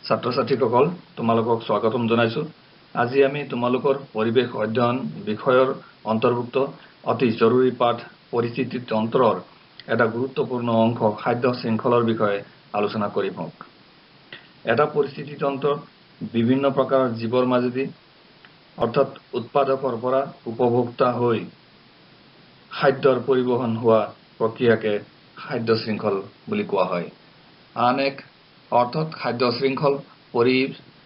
ছাত্ৰ ছাত্ৰীসকল তোমালোকক স্বাগতম জনাইছো। আজি আমি তোমালোকৰ পৰিৱেশ অধ্যয়ন বিষয়ৰ অন্তৰ্ভুক্ত অতি জৰুৰী পাঠ পৰিস্থিতি তন্ত্ৰৰ এটা গুৰুত্বপূৰ্ণ অংশ খাদ্য শৃংখলৰ বিষয়ে আলোচনা কৰিম। এটা পৰিস্থিতি তন্ত্ৰ বিভিন্ন প্ৰকাৰৰ জীৱৰ মাজেদি অৰ্থাৎ উৎপাদকৰ পৰা উপভোক্তা হৈ খাদ্যৰ পৰিবহন হোৱা প্ৰক্ৰিয়াকে খাদ্য শৃংখল বুলি কোৱা হয়। আন এক অৰ্থাৎ খাদ্য শৃঙ্খল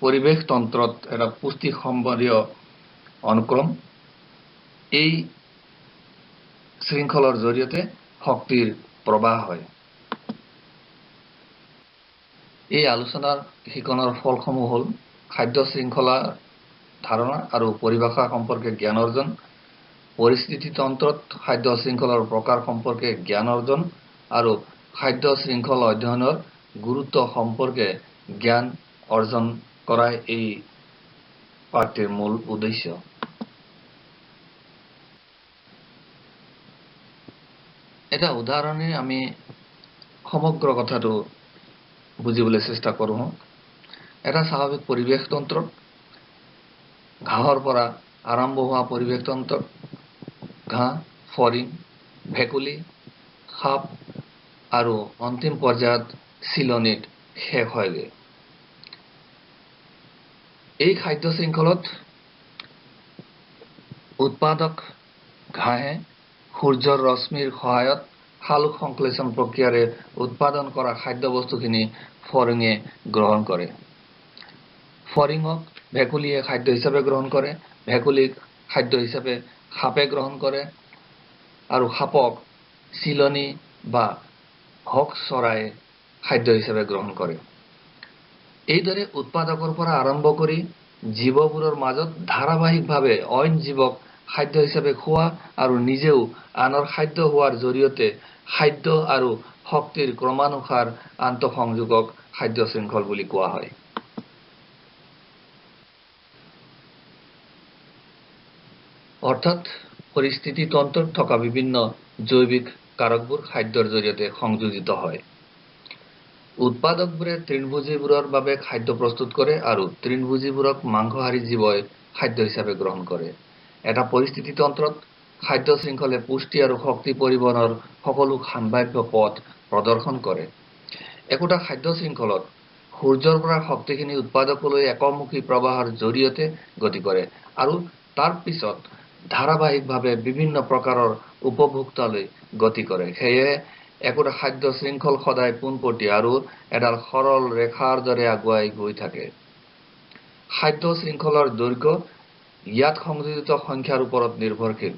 পৰিবেশ তন্ত্ৰত এটা পুষ্টি সম্বন্ধীয় অনুক্ৰম। এই শৃঙ্খলৰ জৰিয়তে শক্তিৰ প্ৰবাহ হয়। এই আলোচনাৰ শিকনৰ ফলসমূহ হ'ল খাদ্য শৃংখলা ধাৰণা আৰু পৰিভাষা সম্পৰ্কে জ্ঞান অৰ্জন, পৰিস্থিতি তন্ত্ৰত খাদ্য শৃংখলৰ প্ৰকাৰ সম্পৰ্কে জ্ঞান অৰ্জন আৰু খাদ্য শৃংখল অধ্যয়নৰ গুৰুত্ব সম্পৰ্কে জ্ঞান অৰ্জন কৰাই এই পাঠটিৰ মূল উদ্দেশ্য। এটা উদাহৰণে আমি সমগ্ৰ কথাটো বুজিবলৈ চেষ্টা কৰোঁ। এটা স্বাভাৱিক পৰিৱেশ তন্ত্ৰত ঘাঁহৰ পৰা আৰম্ভ হোৱা পৰিৱেশ তন্ত্ৰত ঘাঁহ, ফৰিং, ভেকুলী, সাপ আৰু অন্তিম পৰ্যায়ত চিলনীত শেষ হয়গে। এই খাদ্য শৃংখলত উৎপাদক ঘাঁহে সূৰ্যৰ ৰশ্মিৰ সহায়ত সালোক সংশ্লেষণ প্ৰক্ৰিয়াৰে উৎপাদন কৰা খাদ্য বস্তুখিনি ফৰিঙে গ্ৰহণ কৰে। ফৰিঙক ভেকুলীয়ে খাদ্য হিচাপে গ্ৰহণ কৰে, ভেকুলীক খাদ্য হিচাপে সাপে গ্ৰহণ কৰে আৰু সাপক চিলনী বা হক চৰাই খাদ্য হিচাপে গ্ৰহণ কৰে। এইদৰে উৎপাদকৰ পৰা আৰম্ভ কৰি জীৱবোৰৰ মাজত ধাৰাবাহিকভাৱে অইন জীৱক খাদ্য হিচাপে খোৱা আৰু নিজেও আনৰ খাদ্য হোৱাৰ জৰিয়তে খাদ্য আৰু শক্তিৰ ক্ৰমানুসাৰ আন্তঃসংযোগক খাদ্য শৃংখল বুলি কোৱা হয়। অৰ্থাৎ পৰিস্থিতি তন্ত্ৰত থকা বিভিন্ন জৈৱিক কাৰকবোৰ খাদ্যৰ জৰিয়তে সংযোজিত হয়। উৎপাদকবোৰে তৃণভোজীবোৰৰ বাবে খাদ্য প্ৰস্তুত কৰে আৰু তৃণভোজীবোৰক মাংসহাৰী জীৱই খাদ্য হিচাপে গ্ৰহণ কৰে। এটা পৰিস্থিতি তন্ত্ৰত খাদ্য শৃংখলে পুষ্টি আৰু শক্তি পৰিবহনৰ সকলো সম্ভাৱ্য পথ প্ৰদৰ্শন কৰে। একোটা খাদ্য শৃংখলত সূৰ্যৰ পৰা শক্তিখিনি উৎপাদকলৈ একমুখী প্ৰবাহৰ জৰিয়তে গতি কৰে আৰু তাৰ পিছত ধাৰাবাহিকভাৱে বিভিন্ন প্ৰকাৰৰ উপভোক্তালৈ গতি কৰে। সেয়ে একোটা খাদ্য শৃংখল সদায় পোনপটীয়া আৰু এডাল সৰল ৰেখাৰ দৰে আগুৱাই গৈ থাকে। খাদ্য শৃংখলৰ দৈৰ্ঘ্য ইয়াত সংযোজিত সংখ্যাৰ ওপৰত নিৰ্ভৰশীল।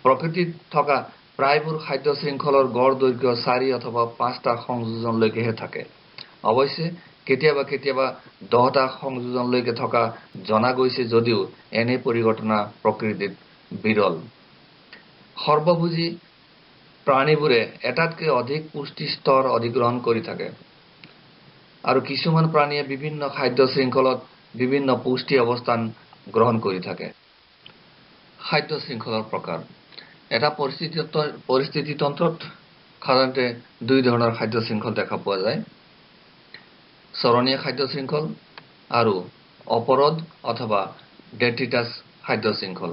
প্ৰকৃতিত থকা প্ৰায়বোৰ খাদ্য শৃংখলৰ গড় দৈৰ্ঘ্য 4 অথবা 5টা সংযোজনলৈকেহে থাকে। অৱশ্যে কেতিয়াবা কেতিয়াবা 10টা সংযোজনলৈকে থকা জনা গৈছে যদিও এনে পৰিঘটনা প্ৰকৃতিত বিৰল। সৰ্বভোজী প্ৰাণীবোৰে এটাতকৈ অধিক পুষ্টি স্তৰ অধিগ্ৰহণ কৰি থাকে আৰু কিছুমান প্ৰাণীয়ে বিভিন্ন খাদ্য শৃংখলত বিভিন্ন পুষ্টি অৱস্থান গ্ৰহণ কৰি থাকে। খাদ্য শৃংখলৰ প্ৰকাৰ। এটা পৰিস্থিতি তন্ত্ৰত সাধাৰণতে দুই ধৰণৰ খাদ্য শৃংখল দেখা পোৱা যায়: চৰণীয়া খাদ্য শৃংখল আৰু অপৰদ অথবা ডেট্ৰিটাছ খাদ্য শৃংখল।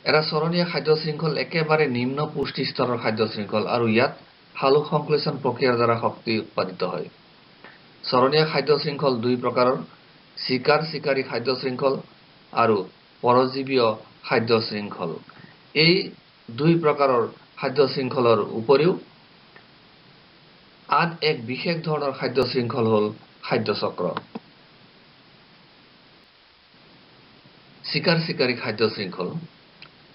এটা চৰণীয়া খাদ্য শৃংখল একেবাৰে নিম্ন পুষ্টি স্তৰৰ খাদ্য শৃংখল আৰু ইয়াত সালোক সংশ্লেষণ প্ৰক্ৰিয়াৰ দ্বাৰা শক্তি উৎপাদিত হয়। চৰণীয়া খাদ্য শৃংখল দুই প্ৰকাৰৰ: চিকাৰী খাদ্য শৃংখল আৰু পৰজীৱীয় খাদ্য শৃংখল। এই দুই প্ৰকাৰৰ খাদ্য শৃংখলৰ উপৰিও আন এক বিশেষ ধৰণৰ খাদ্য শৃংখল হ'ল খাদ্য চক্ৰ। চিকাৰী খাদ্য শৃংখল।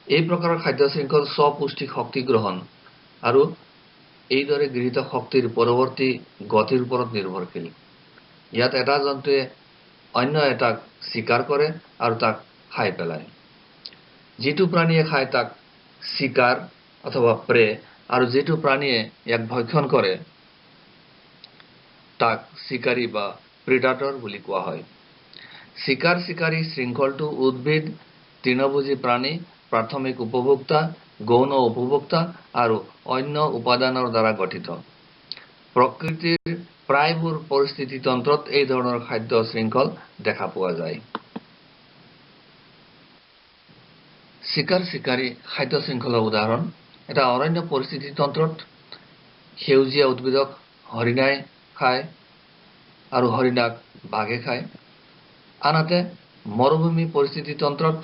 এই প্ৰকাৰৰ খাদ্য শৃংখল স্বপুষ্টিক শক্তি গ্ৰহণ আৰু এইদৰে গৃহীত শক্তিৰ পৰৱৰ্তী গতিৰ ওপৰত নিৰ্ভৰশীল। ইয়াত এটা জন্তুৱে অন্য এটাক চিকাৰ কৰে আৰু তাক খাই পেলায়। যিটো প্ৰাণীয়ে খায় তাক চিকাৰ অথবা প্ৰে আৰু যিটো প্ৰাণীয়ে ইয়াক ভক্ষণ কৰে তাক চিকাৰী বা প্ৰিডাটৰ বুলি কোৱা হয়। চিকাৰী শৃংখলটো উদ্ভিদ, তৃণভোজী প্ৰাণী, প্ৰাথমিক উপভোক্তা, গৌণ উপভোক্তা আৰু অন্য উপাদানৰ দ্বাৰা গঠিত। প্ৰকৃতিৰ প্ৰায়বোৰ পৰিস্থিতিতন্ত্ৰত এই ধৰণৰ খাদ্য শৃংখল দেখা পোৱা যায়। শিকাৰী খাদ্য শৃংখলৰ উদাহৰণ এটা অৰণ্য পৰিস্থিতিতন্ত্ৰত সেউজীয়া উদ্ভিদক হৰিণাই খায় আৰু হৰিণাক বাঘে খায়। আনহাতে মৰুভূমি পৰিস্থিতিতন্ত্ৰত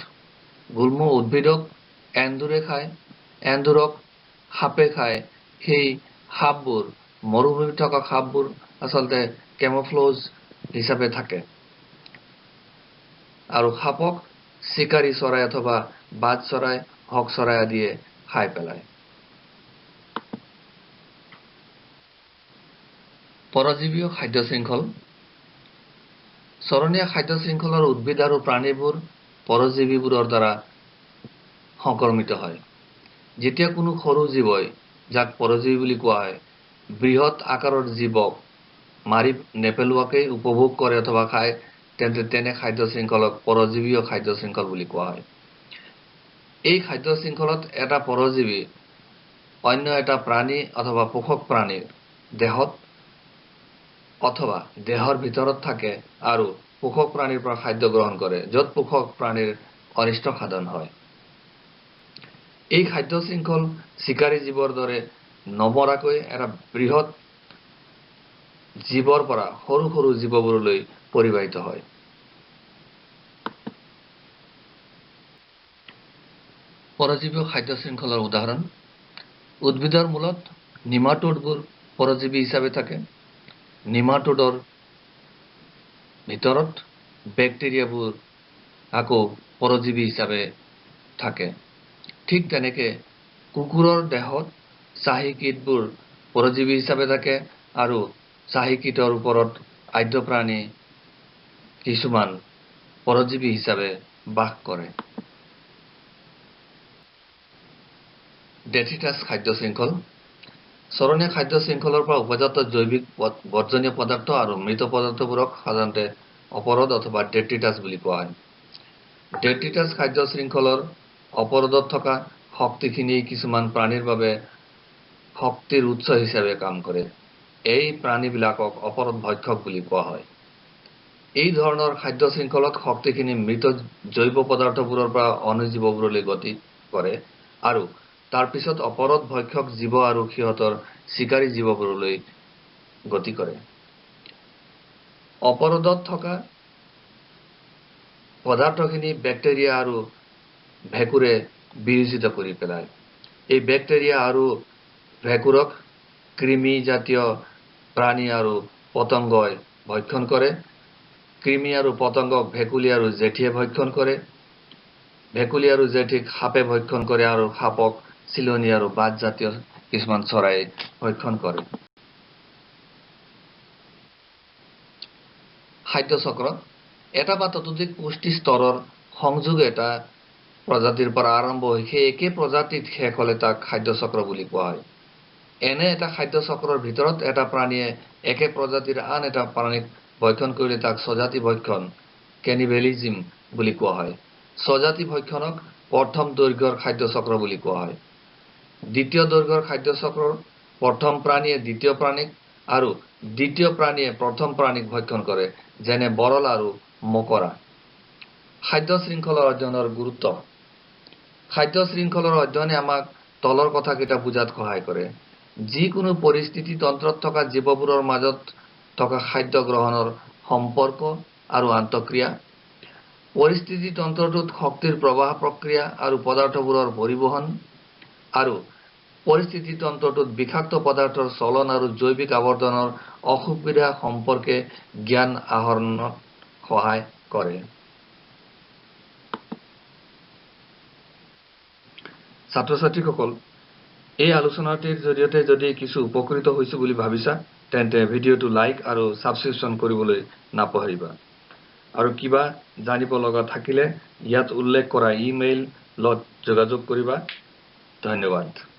গুল্ম উদ্ভিদক এন্দুৰে খায়, এন্দুৰক সাপে খায়। সেই সাপবোৰ মৰুভূমিত থকা সাপবোৰ আচলতে কেমোফ্লজ হিচাপে থাকে আৰু সাপক চিকাৰী চৰাই অথবা বাজ চৰাই, হক চৰাই আদিয়ে খাই পেলায়। পৰজীৱীয় খাদ্য শৃংখল চৰণীয়া খাদ্য শৃংখলৰ উদ্ভিদ আৰু প্ৰাণীবোৰ পৰজীৱীবোৰৰ দ্বাৰা সংক্ৰমিত হয়। যেতিয়া কোনো সৰু জীৱই, যাক পৰজীৱী বুলি কোৱা হয়, বৃহৎ আকাৰৰ জীৱক মাৰি নেপেলোৱাকৈ উপভোগ কৰে অথবা খায়, তেন্তে তেনে খাদ্য শৃংখলক পৰজীৱীয় খাদ্য শৃংখল বুলি কোৱা হয়। এই খাদ্য শৃংখলত এটা পৰজীৱী অন্য এটা প্ৰাণী অথবা পোষক প্ৰাণীৰ দেহত অথবা দেহৰ ভিতৰত থাকে আৰু পোষক প্ৰাণীৰ পৰা খাদ্য গ্ৰহণ কৰে, য'ত পোষক প্ৰাণীৰ অনিষ্ট সাধন হয়। এই খাদ্য শৃংখল চিকাৰী জীৱৰ দৰে নমৰাকৈ এটা বৃহৎ জীৱৰ পৰা সৰু সৰু জীৱবোৰলৈ পৰিবাহিত হয়। পৰজীৱীয় খাদ্য শৃংখলৰ উদাহৰণ উদ্ভিদৰ মূলত নিমাটোডবোৰ পৰজীৱী হিচাপে থাকে। নিমাটোডৰ ভিতৰত বেক্টেৰিয়াবোৰ আকৌ পৰজীৱী হিচাপে থাকে। ঠিক তেনেকে কুকুৰৰ দেহত চাহী কীটবোৰ পৰজীৱী হিচাপে থাকে আৰু চাহী কীটৰ ওপৰত আদ্য প্ৰাণী কিছুমান পৰজীৱী হিচাপে বাস কৰে। ডেট্ৰিটাছ খাদ্য শৃংখল চৰণীয়া খাদ্য শৃংখলৰ পৰা উপজাত জৈৱিক বৰ্জনীয় পদাৰ্থ আৰু মৃত পদাৰ্থবোৰক সাধাৰণতে অপৰদ অথবা ডেট্ৰিটাছ বুলি কোৱা হয়। ডেট্ৰিটাছ খাদ্য শৃংখলৰ অপৰদত থকা শক্তিখিনি কিছুমান প্ৰাণীৰ বাবে শক্তিৰ উৎস হিচাপে কাম কৰে। এই প্ৰাণীবিলাকক অপৰদ ভক্ষক বুলি কোৱা হয়। এই ধৰণৰ খাদ্য শৃংখলত শক্তিখিনি মৃত জৈৱ পদাৰ্থবোৰৰ পৰা অনুজীৱবোৰলৈ গতি কৰে আৰু তাৰ পিছত অপৰদ ভক্ষক জীৱ আৰু সিহঁতৰ চিকাৰী জীৱবোৰলৈ গতি কৰে। অপৰদত থকা পদাৰ্থখিনি বেক্টেৰিয়া আৰু ভেঁকুৰে বিয়োজিত কৰি পেলায়। এই বেক্টেৰিয়া আৰু ভেঁকুৰক কৃমি জাতীয় প্ৰাণী আৰু পতংগই ভক্ষণ কৰে। কৃমি আৰু পতংগক ভেকুলী আৰু জেঠীয়ে ভক্ষণ কৰে। ভেকুলী আৰু জেঠীক সাপে ভক্ষণ কৰে আৰু সাপক চিলনী আৰু বাজ জাতীয় কিছুমান চৰাই ভক্ষণ কৰে। খাদ্য চক্ৰ এটা বা ততোধিক পুষ্টি স্তৰৰ সংযোগ এটা প্ৰজাতিৰ পৰা আৰম্ভ হৈ সেই একে প্ৰজাতিত শেষ হলে তাক খাদ্য চক্ৰ বুলি কোৱা হয়। এনে এটা খাদ্য চক্ৰৰ ভিতৰত এটা প্ৰাণীয়ে একে প্ৰজাতিৰ আন এটা প্ৰাণীক ভক্ষণ কৰিলে তাক স্বজাতি ভক্ষণ কেনিবেলিজিম বুলি কোৱা হয়। স্বজাতি ভক্ষণক প্ৰথম দৈৰ্ঘ্যৰ খাদ্য চক্ৰ বুলি কোৱা হয়। দ্বিতীয় দৈৰ্ঘ্যৰ খাদ্য চক্ৰৰ প্ৰথম প্ৰাণীয়ে দ্বিতীয় প্ৰাণীক আৰু দ্বিতীয় প্ৰাণীয়ে প্ৰথম প্ৰাণীক ভক্ষণ কৰে, যেনে বৰল আৰু মকৰা। খাদ্য শৃংখলৰ অধ্যয়নৰ গুৰুত্ব খাদ্য শৃংখলৰ অধ্যয়নে আমাক তলৰ কথাকেইটা বুজাত সহায় কৰে। যিকোনো পৰিস্থিতি তন্ত্ৰত থকা জীৱবোৰৰ মাজত থকা খাদ্য গ্ৰহণৰ সম্পৰ্ক আৰু আন্তঃক্ৰিয়া, পৰিস্থিতি তন্ত্ৰটোত শক্তিৰ প্ৰবাহ প্ৰক্ৰিয়া আৰু পদাৰ্থবোৰৰ পৰিবহণ, আৰু পৰিস্থিতি তন্ত্ৰটোত বিষাক্ত পদাৰ্থৰ চলন আৰু জৈৱিক আৱৰ্তনৰ অসুবিধা সম্পৰ্কে জ্ঞান আহৰণত সহায় কৰে। ছাত্ৰ ছাত্ৰীসকল, এই আলোচনাটিৰ জৰিয়তে যদি কিছু উপকৃত হৈছো বুলি ভাবিছা, তেন্তে ভিডিঅ'টো লাইক আৰু ছাবস্ক্ৰিপশ্যন কৰিবলৈ নাপাহৰিবা। আৰু কিবা জানিব লগা থাকিলে ইয়াত উল্লেখ কৰা ইমেইলত যোগাযোগ কৰিবা। ধন্যবাদ।